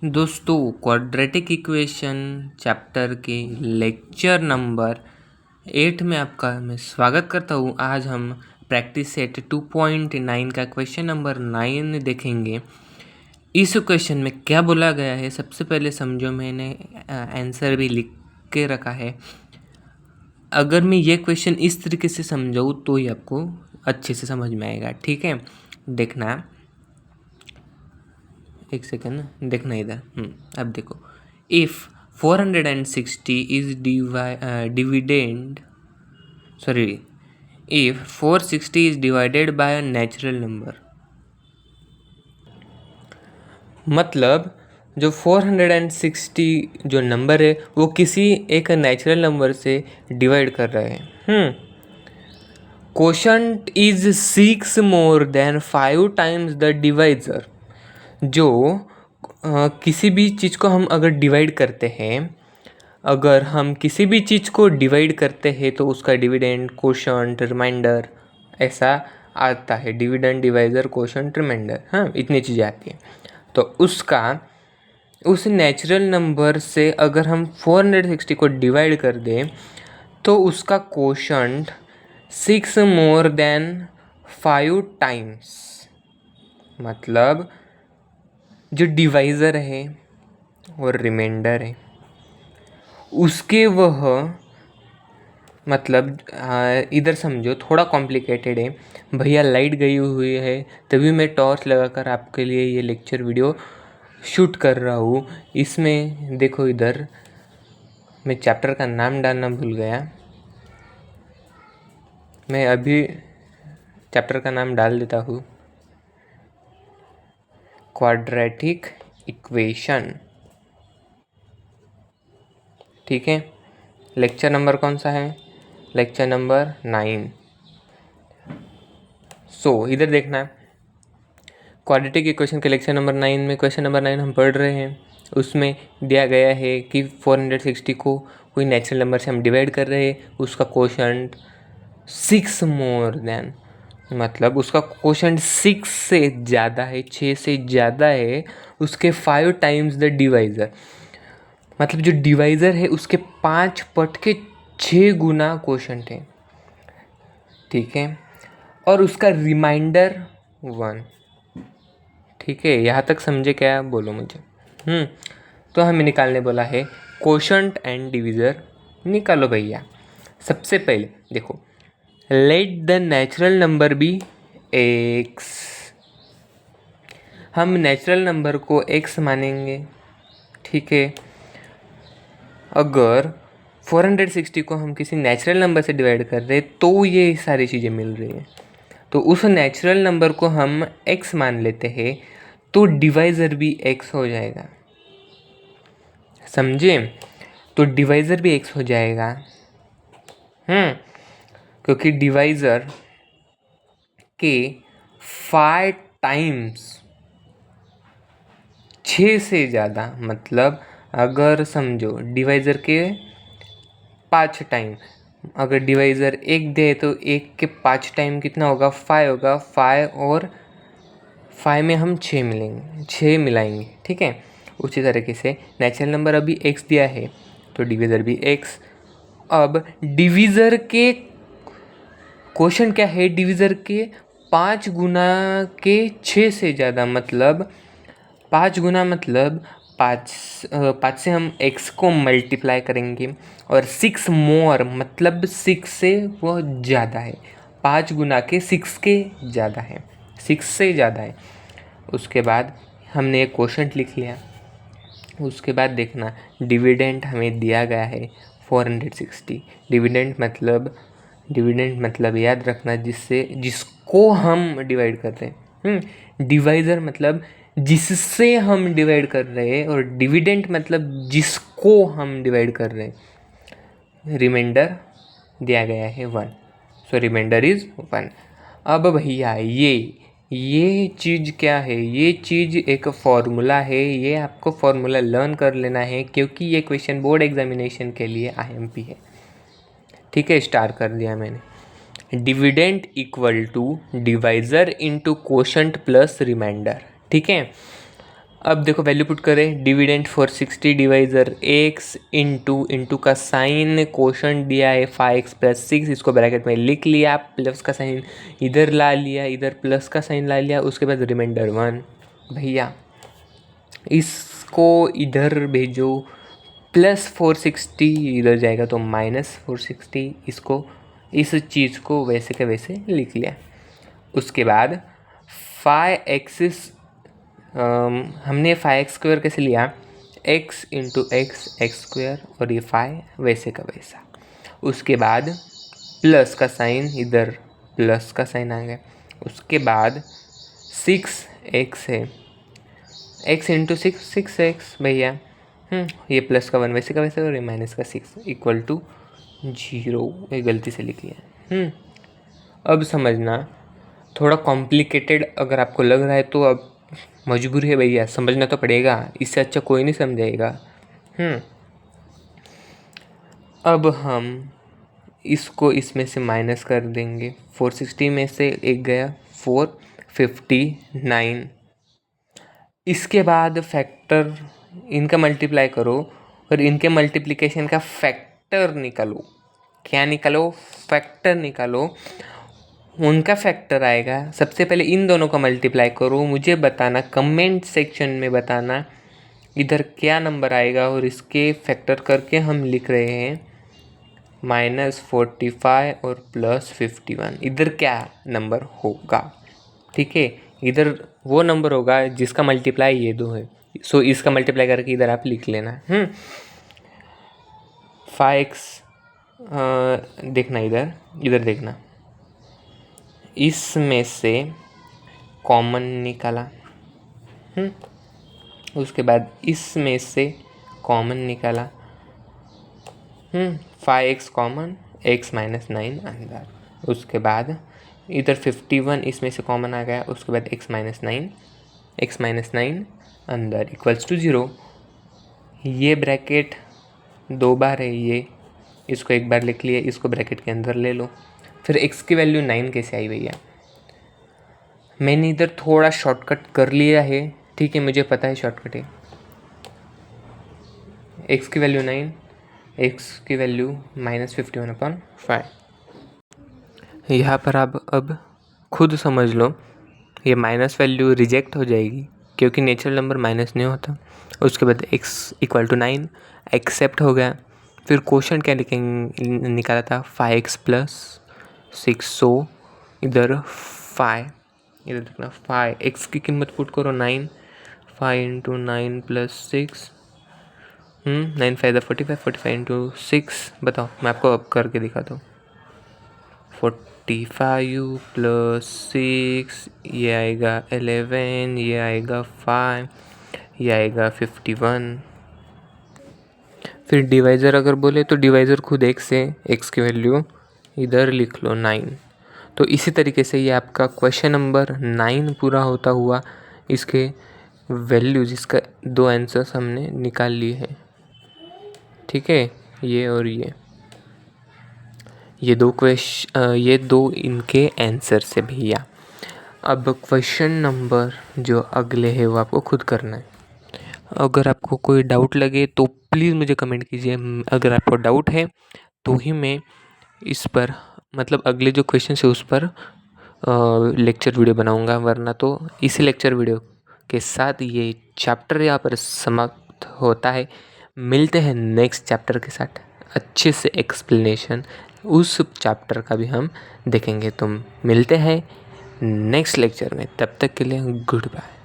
दोस्तों quadratic equation chapter के lecture number 8 में आपका मैं स्वागत करता हूँ। आज हम प्रैक्टिस सेट 2.9 का क्वेश्चन नंबर 9 देखेंगे। इस क्वेश्चन में क्या बोला गया है सबसे पहले समझो। मैंने आंसर भी लिख के रखा है। अगर मैं ये क्वेश्चन इस तरीके से समझाऊँ तो ही आपको अच्छे से समझ में आएगा। ठीक है, देखना, एक सेकेंड देखना इधर। अब देखो, if 460 is dividend sorry if 460 is divided by a natural number, मतलब जो 460 जो नंबर है वो किसी एक नेचुरल नंबर से डिवाइड कर रहे हैं। Quotient is 6 more than 5 times the divisor. जो किसी भी चीज़ को हम अगर डिवाइड करते हैं, अगर हम किसी भी चीज़ को डिवाइड करते हैं तो उसका डिविडेंड, क्वोशंट, रिमाइंडर ऐसा आता है। डिविडेंड, डिवाइजर, क्वोशंट, रिमाइंडर, हाँ, इतनी चीज़ें आती हैं। तो उसका उस नेचुरल नंबर से अगर हम 460 को डिवाइड कर दें तो उसका क्वोशंट 6 मोर देन 5 टाइम्स, मतलब जो डिवाइज़र है और रिमाइंडर है उसके वह, मतलब इधर समझो, थोड़ा कॉम्प्लिकेटेड है भैया। लाइट गई हुई है तभी मैं टॉर्च लगाकर आपके लिए ये लेक्चर वीडियो शूट कर रहा हूँ। इसमें देखो, इधर मैं चैप्टर का नाम डालना भूल गया। मैं अभी चैप्टर का नाम डाल देता हूँ, क्वाड्रेटिक इक्वेशन। ठीक है, लेक्चर नंबर कौन सा है? Lecture number 9। इधर देखना है, क्वाड्रेटिक इक्वेशन के लेक्चर नंबर 9 में क्वेश्चन नंबर 9 हम पढ़ रहे हैं। उसमें दिया गया है कि 460 को कोई नेचुरल नंबर से हम डिवाइड कर रहे हैं, उसका क्वोशंट 6 मोर देन, मतलब उसका क्वोशंट 6 से ज़्यादा है, 6 से ज़्यादा है उसके 5 टाइम्स द डिवाइज़र, मतलब जो डिवाइज़र है उसके 5 पट के 6 गुना क्वोशंट है। ठीक है, और उसका रिमाइंडर 1। ठीक है, यहाँ तक समझे क्या? बोलो मुझे। तो हमें निकालने बोला है क्वोशंट एंड डिविज़र। निकालो भैया। सबसे पहले देखो, let the natural number be x. हम नेचुरल नंबर को एक्स मानेंगे। ठीक है, अगर 460 को हम किसी नेचुरल नंबर से डिवाइड कर रहे तो ये सारी चीज़ें मिल रही हैं, तो उस नेचुरल नंबर को हम x मान लेते हैं तो डिवाइज़र भी x हो जाएगा। समझे? तो डिवाइज़र भी x हो जाएगा। क्योंकि डिवाइज़र के 5 टाइम्स, 6 से ज़्यादा, मतलब अगर समझो डिवाइज़र के 5 टाइम, अगर डिवाइज़र 1 दे तो 1 के 5 टाइम कितना होगा? 5 होगा। 5 और 5 में हम 6 मिलेंगे, 6 मिलाएंगे। ठीक है, उसी तरीके से नेचुरल नंबर अभी x दिया है तो डिवीज़र भी x। अब डिवीज़र के क्वेश्चन क्या है? डिवीज़र के 5 गुना के 6 से ज़्यादा, मतलब 5 गुना, मतलब 5 से हम x को मल्टीप्लाई करेंगे और 6 मोर, मतलब 6 से वो ज़्यादा है। 5 गुना के 6 के ज़्यादा है, 6 से ज़्यादा है। उसके बाद हमने एक क्वोशंट लिख लिया। उसके बाद देखना, डिविडेंड हमें दिया गया है 460। डिविडेंड मतलब याद रखना जिसको हम डिवाइड कर रहे हैं। डिवाइज़र मतलब जिससे हम डिवाइड कर रहे हैं, और डिविडेंड मतलब जिसको हम डिवाइड कर रहे हैं। रिमाइंडर दिया गया है 1, सो रिमाइंडर इज़ 1। अब भैया ये चीज़ क्या है? ये चीज़ एक फॉर्मूला है। ये आपको फॉर्मूला लर्न कर लेना है क्योंकि ये क्वेश्चन बोर्ड एग्जामिनेशन के लिए IMP है। ठीक है, स्टार्ट कर दिया मैंने। Dividend equal to divisor into quotient plus remainder. ठीक है, अब देखो वैल्यू पुट करें, डिविडेंड 460 डिवाइजर x इंटू का साइन क्वोशंट दिया है 5x+6, इसको ब्रैकेट में लिख लिया, प्लस का साइन इधर ला लिया, इधर प्लस का साइन ला लिया, उसके बाद रिमाइंडर 1। भैया इसको इधर भेजो, प्लस 460 इधर जाएगा तो माइनस 460, इसको इस चीज़ को वैसे के वैसे लिख लिया। उसके बाद 5x हमने 5x² कैसे लिया, x इंटू x² और ये 5 वैसे का वैसा। उसके बाद प्लस का साइन इधर प्लस का साइन आ गया। उसके बाद 6x है, x इंटू 6x भैया, ये प्लस का 1 वैसे का वैसे और ये माइनस का 6 इक्वल टू 0, ये गलती से लिख लिया। अब समझना, थोड़ा कॉम्प्लिकेटेड अगर आपको लग रहा है तो अब मजबूरी है भैया, समझना तो पड़ेगा, इससे अच्छा कोई नहीं समझाएगा। अब हम इसको इसमें से माइनस कर देंगे, 460 में से एक गया 459। इसके बाद फैक्टर इनका मल्टीप्लाई करो और इनके मल्टीप्लिकेशन का फैक्टर निकालो। क्या निकालो, फैक्टर निकालो। उनका फैक्टर आएगा, सबसे पहले इन दोनों का मल्टीप्लाई करो, मुझे बताना, कमेंट सेक्शन में बताना इधर क्या नंबर आएगा, और इसके फैक्टर करके हम लिख रहे हैं -45 और +51, इधर क्या नंबर होगा। ठीक है, इधर वो नंबर होगा जिसका मल्टीप्लाई ये दो है, सो इसका मल्टीप्लाई करके इधर आप लिख लेना। 5x देखना, इधर देखना, इसमें से कॉमन निकाला, उसके बाद इसमें से कॉमन निकाला, 5x कॉमन, x -9 अंदर। उसके बाद इधर 51 इसमें से कॉमन आ गया, उसके बाद x -9 अंदर इक्वल्स टू 0। ये ब्रैकेट 2 बार है, ये इसको एक बार लिख लिए, इसको ब्रैकेट के अंदर ले लो। फिर x की वैल्यू 9 कैसे आई भैया, मैंने इधर थोड़ा शॉर्टकट कर लिया है। ठीक है, मुझे पता है शॉर्टकट है। x की वैल्यू 9, x की वैल्यू -51/5। यहाँ पर आप अब खुद समझ लो, ये माइनस वैल्यू रिजेक्ट हो जाएगी क्योंकि नेचुरल नंबर माइनस नहीं होता। उसके बाद x = 9 एक्सेप्ट हो गया। फिर क्वेश्चन क्या लिखेंगे, निकाला था 5x + 6, सो इधर 5, इधर देखना 5, x की कीमत पुट करो 9, 5 × 9 + 6, 9 5 45, 45 × 6, बताओ, मैं आपको अब करके दिखाता हूँ। 45 + 6, ये आएगा 11, ये आएगा 5, ये आएगा 51। फिर डिवाइज़र अगर बोले तो डिवाइज़र खुद x से, x की वैल्यू इधर लिख लो 9। तो इसी तरीके से ये आपका क्वेश्चन नंबर 9 पूरा होता हुआ, इसके वैल्यू जिसका 2 आंसर्स हमने निकाल लिए हैं। ठीक है, ये और ये दो इनके आंसर से भैया। अब क्वेश्चन नंबर जो अगले है वो आपको खुद करना है। अगर आपको कोई डाउट लगे तो प्लीज़ मुझे कमेंट कीजिए। अगर आपको डाउट है तो ही मैं इस पर, मतलब अगले जो क्वेश्चन है उस पर लेक्चर वीडियो बनाऊंगा, वरना तो इसी लेक्चर वीडियो के साथ ये चैप्टर यहाँ पर समाप्त होता है। मिलते हैं नेक्स्ट चैप्टर के साथ, अच्छे से एक्सप्लेनेशन उस चैप्टर का भी हम देखेंगे। तो मिलते हैं नेक्स्ट लेक्चर में, तब तक के लिए गुड बाय।